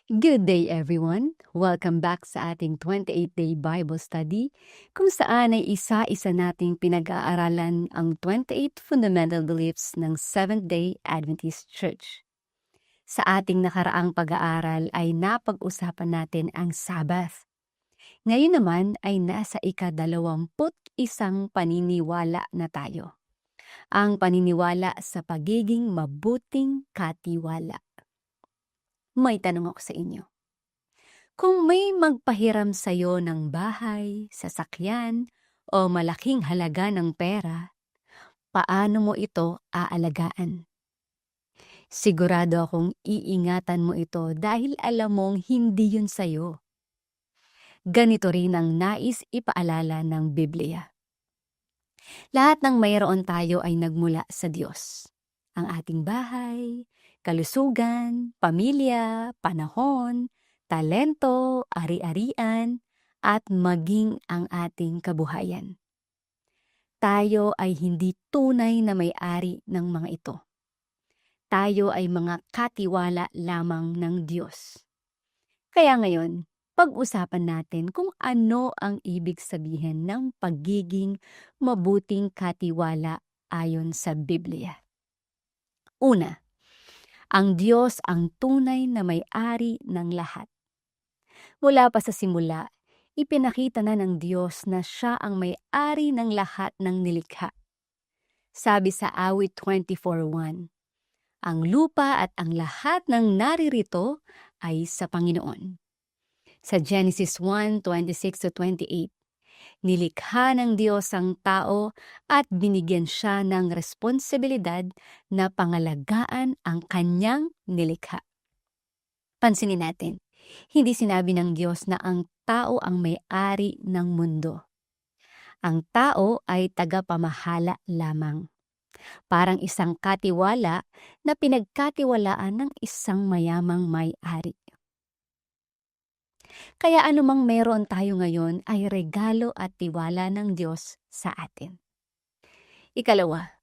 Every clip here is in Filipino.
Good day everyone! Welcome back sa ating 28-day Bible Study kung saan ay isa-isa nating pinag-aaralan ang 28 fundamental beliefs ng Seventh-day Adventist Church. Sa ating nakaraang pag-aaral ay napag-usapan natin ang Sabbath. Ngayon naman ay nasa ika-21 paniniwala na tayo. Ang paniniwala sa pagiging mabuting katiwala. May tanong ako sa inyo. Kung may magpahiram sa'yo ng bahay, sasakyan, o malaking halaga ng pera, paano mo ito aalagaan? Sigurado akong iingatan mo ito dahil alam mong hindi yun sa'yo. Ganito rin ang nais ipaalala ng Biblia. Lahat ng mayroon tayo ay nagmula sa Diyos. Ang ating bahay, kalusugan, pamilya, panahon, talento, ari-arian, at maging ang ating kabuhayan. Tayo ay hindi tunay na may-ari ng mga ito. Tayo ay mga katiwala lamang ng Diyos. Kaya ngayon, pag-usapan natin kung ano ang ibig sabihin ng pagiging mabuting katiwala ayon sa Biblia. Una, ang Diyos ang tunay na may-ari ng lahat. Mula pa sa simula, ipinakita na ng Diyos na siya ang may-ari ng lahat ng nilikha. Sabi sa Awit 24:1, ang lupa at ang lahat ng naririto ay sa Panginoon. Sa Genesis 1:26-28, nilikha ng Diyos ang tao at binigyan siya ng responsibilidad na pangalagaan ang kanyang nilikha. Pansinin natin, hindi sinabi ng Diyos na ang tao ang may-ari ng mundo. Ang tao ay tagapamahala lamang. Parang isang katiwala na pinagkatiwalaan ng isang mayamang may-ari. Kaya anumang meron tayo ngayon ay regalo at tiwala ng Diyos sa atin. Ikalawa,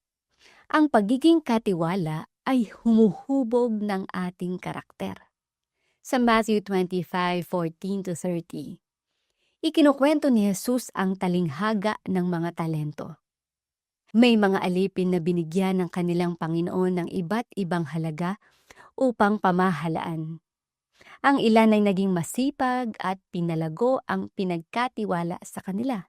ang pagiging katiwala ay humuhubog ng ating karakter. Sa Matthew 25:14-30, ikinukwento ni Jesus ang talinghaga ng mga talento. May mga alipin na binigyan ng kanilang Panginoon ng iba't ibang halaga upang pamahalaan. Ang ilan ay naging masipag at pinalago ang pinagkatiwala sa kanila.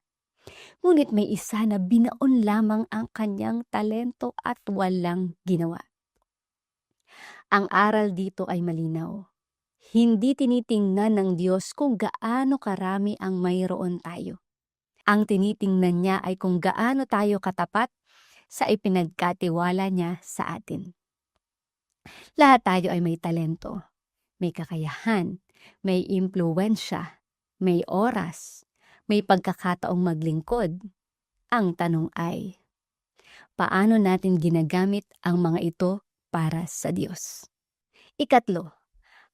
Ngunit may isa na binaon lamang ang kanyang talento at walang ginawa. Ang aral dito ay malinaw. Hindi tinitingnan ng Diyos kung gaano karami ang mayroon tayo. Ang tinitingnan niya ay kung gaano tayo katapat sa ipinagkatiwala niya sa atin. Lahat tayo ay may talento, may kakayahan, may impluwensya, may oras, may pagkakataong maglingkod. Ang tanong ay, paano natin ginagamit ang mga ito para sa Diyos? Ikatlo,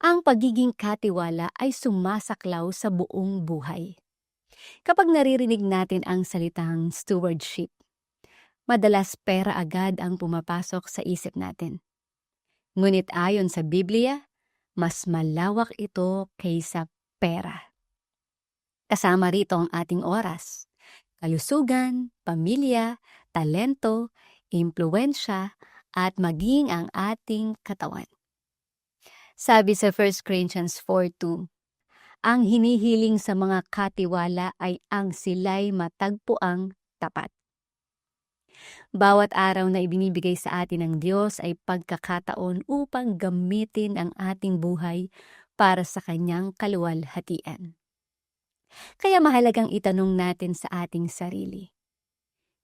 ang pagiging katiwala ay sumasaklaw sa buong buhay. Kapag naririnig natin ang salitang stewardship, madalas pera agad ang pumapasok sa isip natin. Ngunit ayon sa Biblia, mas malawak ito kaysa pera. Kasama rito ang ating oras, kalusugan, pamilya, talento, impluwensya, at maging ang ating katawan. Sabi sa 1 Corinthians 4:2, ang hinihiling sa mga katiwala ay ang sila'y matagpuang tapat. Bawat araw na ibinibigay sa atin ng Diyos ay pagkakataon upang gamitin ang ating buhay para sa kanyang kaluwalhatian. Kaya mahalagang itanong natin sa ating sarili,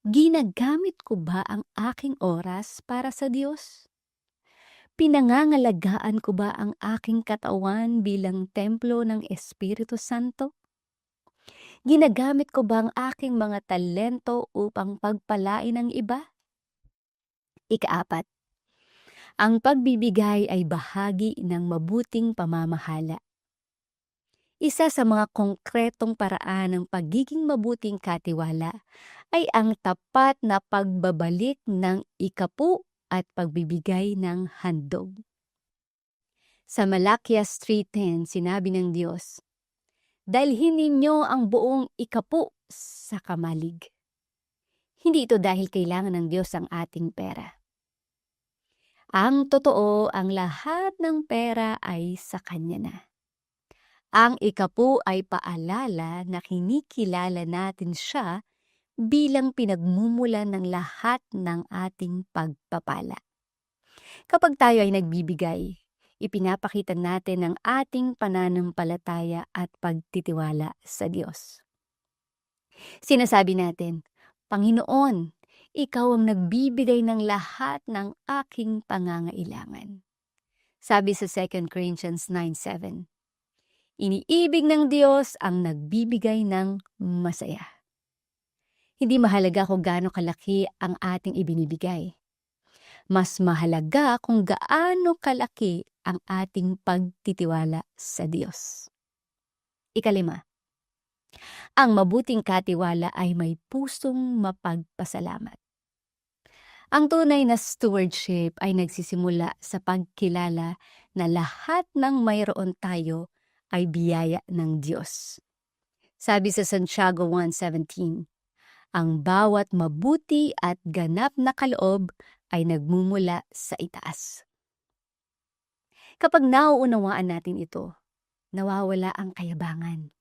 ginagamit ko ba ang aking oras para sa Diyos? Pinangangalagaan ko ba ang aking katawan bilang templo ng Espiritu Santo? Ginagamit ko ba ang aking mga talento upang pagpalain ang iba? Ikaapat, ang pagbibigay ay bahagi ng mabuting pamamahala. Isa sa mga konkretong paraan ng pagiging mabuting katiwala ay ang tapat na pagbabalik ng ikapu at pagbibigay ng handog. Sa Malakias 3:10, sinabi ng Diyos, "Dalhin ninyo ang buong ikapu sa kamalig." Hindi ito dahil kailangan ng Diyos ang ating pera. Ang totoo, ang lahat ng pera ay sa Kanya na. Ang ikapu ay paalala na kinikilala natin siya bilang pinagmumulan ng lahat ng ating pagpapala. Kapag tayo ay nagbibigay, ipinapakita natin ang ating pananampalataya at pagtitiwala sa Diyos. Sinasabi natin, "Panginoon, Ikaw ang nagbibigay ng lahat ng aking pangangailangan." Sabi sa 2 Corinthians 9:7, iniibig ng Diyos ang nagbibigay ng masaya. Hindi mahalaga kung gaano kalaki ang ating ibinibigay. Mas mahalaga kung gaano kalaki ang ating pagtitiwala sa Diyos. 5, ang mabuting katiwala ay may pusong mapagpasalamat. Ang tunay na stewardship ay nagsisimula sa pagkilala na lahat ng mayroon tayo ay biyaya ng Diyos. Sabi sa Santiago 1:17, ang bawat mabuti at ganap na kaloob ay nagmumula sa itaas. Kapag nauunawaan natin ito, nawawala ang kayabangan.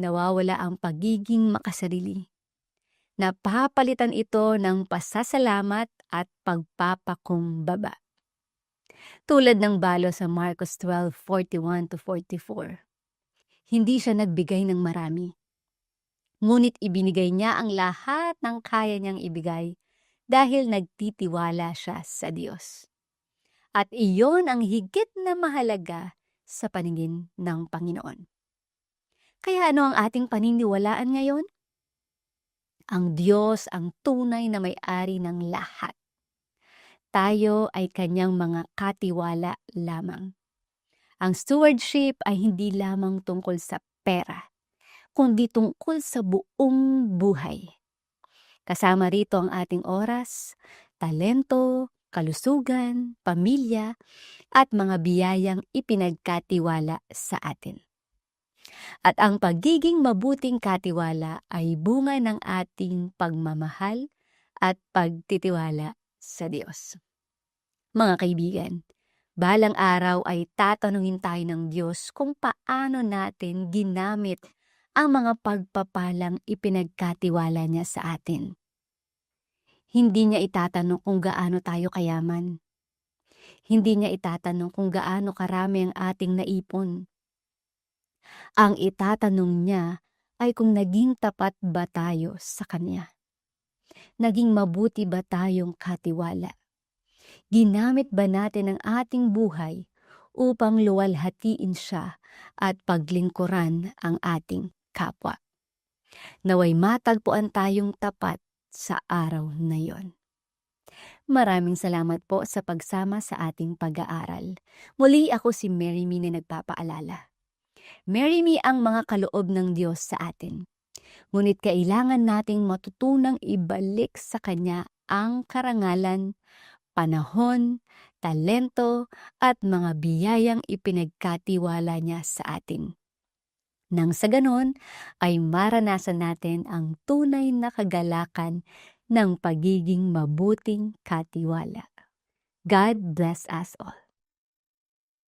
Nawawala ang pagiging makasarili. Napapalitan ito ng pasasalamat at pagpapakumbaba. Tulad ng balo sa Marcos 12:41-44. Hindi siya nagbigay ng marami. Ngunit ibinigay niya ang lahat ng kaya niyang ibigay dahil nagtitiwala siya sa Diyos. At iyon ang higit na mahalaga sa paningin ng Panginoon. Kaya ano ang ating paniniwalaan ngayon? Ang Diyos ang tunay na may-ari ng lahat. Tayo ay Kanyang mga katiwala lamang. Ang stewardship ay hindi lamang tungkol sa pera, kundi tungkol sa buong buhay. Kasama rito ang ating oras, talento, kalusugan, pamilya, at mga biyayang ipinagkatiwala sa atin. At ang pagiging mabuting katiwala ay bunga ng ating pagmamahal at pagtitiwala sa Diyos. Mga kaibigan, balang araw ay tatanungin tayo ng Diyos kung paano natin ginamit ang mga pagpapalang ipinagkatiwala niya sa atin. Hindi niya itatanong kung gaano tayo kayaman. Hindi niya itatanong kung gaano karami ang ating naipon. Ang itatanong niya ay kung naging tapat ba tayo sa Kanya. Naging mabuti ba tayong katiwala? Ginamit ba natin ang ating buhay upang luwalhatiin siya at paglingkuran ang ating kapwa? Naway matagpuan tayong tapat sa araw na yon. Maraming salamat po sa pagsama sa ating pag-aaral. Muli ako si Mary Mi na nagpapaalala. Mary Mi ang mga kaloob ng Diyos sa atin. Ngunit kailangan nating matutunang ibalik sa Kanya ang karangalan, panahon, talento at mga biyayang ipinagkatiwala niya sa atin. Nang sa ganon ay maranasan natin ang tunay na kagalakan ng pagiging mabuting katiwala. God bless us all.